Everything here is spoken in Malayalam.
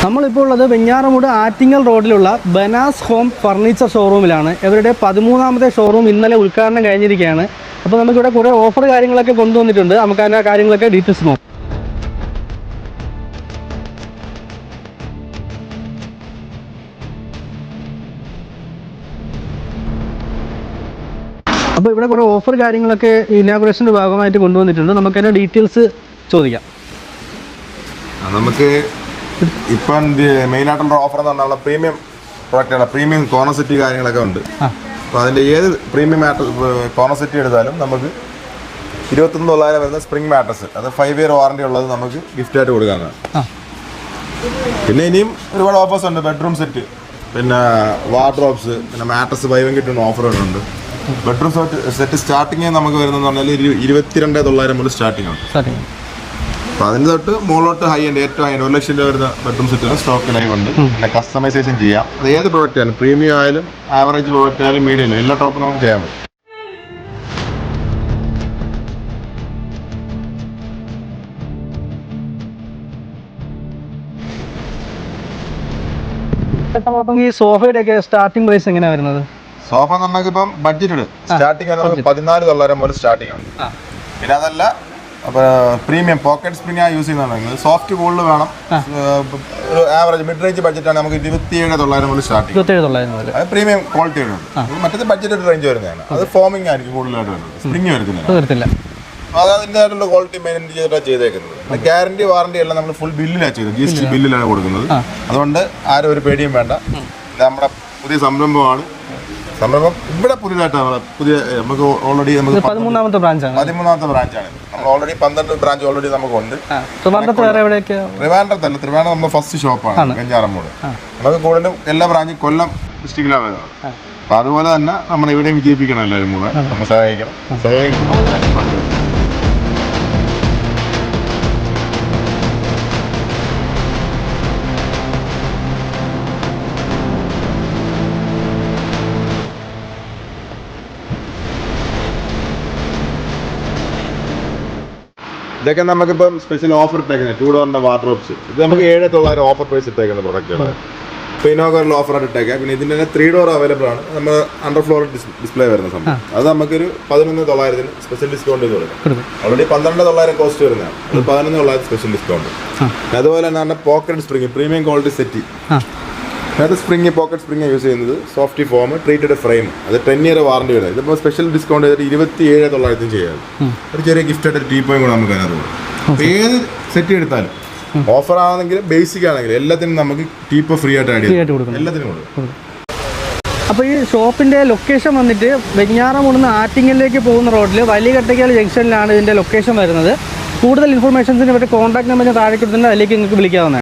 നമ്മളിപ്പോൾ ഉള്ളത് വെഞ്ഞാറമൂട് ആറ്റിങ്ങൽ റോഡിലുള്ള ബനാസ് ഹോം ഫർണിച്ചർ ഷോറൂമിലാണ്. ഇവരുടെ 13ാമത്തെ ഷോറൂം ഇന്നലെ ഉദ്ഘാടനം കഴിഞ്ഞിരിക്കുകയാണ്. അപ്പോൾ നമുക്കിവിടെ കുറേ ഓഫർ കാര്യങ്ങളൊക്കെ കൊണ്ടുവന്നിട്ടുണ്ട്. നമുക്ക് അതിൻ്റെ കാര്യങ്ങളൊക്കെ ഡീറ്റെയിൽസ് നോക്കാം. അപ്പോൾ ഇവിടെ കുറേ ഓഫർ കാര്യങ്ങളൊക്കെ ഇനാഗുറേഷൻ്റെ ഭാഗമായിട്ട് കൊണ്ടുവന്നിട്ടുണ്ട്. നമുക്കതിൻ്റെ ഡീറ്റെയിൽസ് ചോദിക്കാം. നമുക്ക് ഇപ്പം മെയിനായിട്ടുള്ള ഓഫർ എന്ന് പറഞ്ഞാൽ പ്രീമിയം പ്രൊഡക്റ്റുകൾ, പ്രീമിയം കോർണർ സെറ്റ് കാര്യങ്ങളൊക്കെ ഉണ്ട്. അപ്പോൾ അതിൻ്റെ ഏത് പ്രീമിയം കോർണർ സെറ്റ് എടുത്താലും നമുക്ക് 21,900 വരുന്ന സ്പ്രിംഗ് മാട്രസ്, അത് 5 ഇയർ വാറണ്ടി ഉള്ളത് നമുക്ക് ഗിഫ്റ്റായിട്ട് കൊടുക്കാനാണ്. പിന്നെ ഇനിയും ഒരുപാട് ഓഫേഴ്സ് ഉണ്ട്. ബെഡ്റൂം സെറ്റ്, പിന്നെ വാർഡ്രോബ്സ്, പിന്നെ മാട്രസ് ബൈ വൺ കിട്ടുന്ന ഓഫറുകളുണ്ട്. ബെഡ്റൂം സെറ്റ് സ്റ്റാർട്ടിങ് നമുക്ക് വരുന്നതെന്ന് പറഞ്ഞാൽ 22,900 മുതൽ സ്റ്റാർട്ടിംഗ് ആണ്. അപ്പോൾ അതിൻ്റെ തൊട്ട് മുകളിലോട്ട് ഹൈ എൻഡ്, ഏറ്റവും ഹൈ 1 ലക്ഷം രൂപ വരുന്ന ബെഡ്റൂം സെറ്റുകൾ സ്റ്റോക്ക് ലൈവ് ഉണ്ട്. പിന്നെ കസ്റ്റമൈസേഷൻ ചെയ്യാം. അത് ഏത് പ്രോഡക്റ്റ് ആയാലും, പ്രീമിയം ആയാലും ആവറേജ് പ്രോഡക്റ്റ് ആയാലും മീഡിയം ആയാലും എല്ലാ ടോപ്പും നമുക്ക് ചെയ്യാൻ പറ്റും. ഈ സോഫയുടെ ഒക്കെ സ്റ്റാർട്ടിംഗ് പ്രൈസ് എങ്ങനെയാണ് വരുന്നത്? സോഫ നമുക്കിപ്പം ബഡ്ജറ്റ് സ്റ്റാർട്ടിംഗ് 14,900 മുതൽ സ്റ്റാർട്ടിംഗ് ആണ്. പിന്നെ അതല്ല, അപ്പോൾ പ്രീമിയം പോക്കറ്റ് സ്പ്രിംഗ് യൂസ് ചെയ്യുന്നതാണെങ്കിൽ സോഫ്റ്റ് കൂടുതൽ വേണം. ഒരു ആവറേജ് മിഡ് റേഞ്ച് ബഡ്ജറ്റാണ് നമുക്ക് 27,900 മുതൽ സ്റ്റാർട്ടിംഗ്. 27,900 അത് പ്രീമിയം ക്വാളിറ്റി വരുന്നത്. മറ്റേത് ബഡ്ജറ്റ് റേഞ്ച് വരുന്നതാണ്. അത് ഫോമിംഗ് ആയിരിക്കും കൂടുതലായിട്ട് വരുന്നത്, സ്പ്രിംഗ് വരുന്നില്ല. അത് അതിൻ്റെതായിട്ടുള്ള ക്വാളിറ്റി മെയിൻറ്റെയിൻ ചെയ്തിട്ടാണ് ചെയ്തേക്കുന്നത്. ഗ്യാരണ്ടി വാറണ്ടി എല്ലാം നമ്മൾ ഫുൾ ബില്ലിലാണ് ചെയ്തത്, GST ബില്ലിലാണ് കൊടുക്കുന്നത്. അതുകൊണ്ട് ആരും ഒരു പേടിയും വേണ്ട. നമ്മുടെ പുതിയ സംരംഭമാണ്. സംരംഭം ഇവിടെ പുതിയതായിട്ടാണ്. നമുക്ക് ഓൾറെഡി നമുക്ക് 13ാമത്തെ ബ്രാഞ്ചാണ്. നമ്മൾ ഓൾറെഡി 12 ബ്രാഞ്ച് ഓൾറെഡി നമുക്കുണ്ട്. ട്രിവാൻഡ്രത്തല്ല, ട്രിവാൻഡ്രം നമ്മുടെ ഫസ്റ്റ് ഷോപ്പാണ് വെഞ്ഞാറമൂട്. നമുക്ക് കൂടുതലും എല്ലാ ബ്രാഞ്ചും കൊല്ലം ഡിസ്ട്രിക്റ്റിലാണ് വരുന്നത്. അപ്പം അതുപോലെ തന്നെ നമ്മൾ ഇവിടെയും വിജയിപ്പിക്കണം. എല്ലാവരും കൂടെ നമ്മൾ സഹായിക്കണം. ഇതൊക്കെ നമുക്കിപ്പം സ്പെഷ്യൽ ഓഫർ ഇട്ടേക്കുന്നത് 2 ഡോറിന്റെ വാർഡ്രോബ്സ്. ഇത് നമുക്ക് 7,900 ഓഫർ പ്രൈസ് ഇട്ടേക്കുന്ന പ്രൊഡക്റ്റുകൾ. ഇപ്പോൾ ഇനോഗറിൽ ഓഫറായിട്ട് ഇട്ടേക്കാം. പിന്നെ ഇതിൻ്റെ തന്നെ 3 ഡോർ അവൈലബിൾ ആണ്. നമ്മൾ അണ്ടർ ഫ്ലോർ ഡിസ്പ്ലേ വരുന്ന സംഭവം. അത് നമുക്കൊരു 11,900 സ്പെഷ്യൽ ഡിസ്കൗണ്ട് ചെയ്ത് കൊടുക്കും. ഓൾറെഡി 12,900 കോസ്റ്റ് വരുന്നതാണ്. അത് 11,900 സ്പെഷ്യൽ ഡിസ്കൗണ്ട്. അതുപോലെ തന്നെ pocket spring premium quality set. അത് സ്പ്രിംഗ് പോക്കറ്റ് സ്പ്രിംഗ് യൂസ് ചെയ്യുന്നത്. സോഫ്റ്റി ഫോം, ട്രീറ്റഡ് ഫ്രെയിം, അത് 10 ഇയർ വാറണ്ടി വരുന്നത്. ഇതിപ്പോൾ സ്പെഷ്യൽ ഡിസ്കൗണ്ട് ചെയ്തിട്ട് 27,900 ചെയ്യാം. ഒരു ചെറിയ ഗിഫ്റ്റായിട്ട് ഒരു ടീപ്പോയും കൂടെ നമുക്ക് അതിനകത്ത് കൊടുക്കും. അപ്പോൾ ഏത് സെറ്റ് എടുത്താലും ഓഫർ ആണെങ്കിലും ബേസിക് ആണെങ്കിലും എല്ലാത്തിനും നമുക്ക് ടീപ്പോ ഫ്രീ ആയിട്ട് ആഡ് ചെയ്യും. എല്ലാത്തിനും കൊടുക്കും. അപ്പോൾ ഈ ഷോപ്പിൻ്റെ ലൊക്കേഷൻ വന്നിട്ട് വെഞ്ഞാറമൂട് ആറ്റിങ്ങലിലേക്ക് പോകുന്ന റോഡിൽ വലിയ കട്ടയ്ക്കാൽ ജംഗ്ഷനിലാണ് ഇതിൻ്റെ ലൊക്കേഷൻ വരുന്നത്. കൂടുതൽ ഇൻഫർമേഷൻസിന് പറ്റി കോൺടാക്ട് നമ്പർ താഴെ കൊടുത്തിട്ടുണ്ട്. അതിലേക്ക് നിങ്ങൾക്ക് വിളിക്കാവുന്നതാണ്.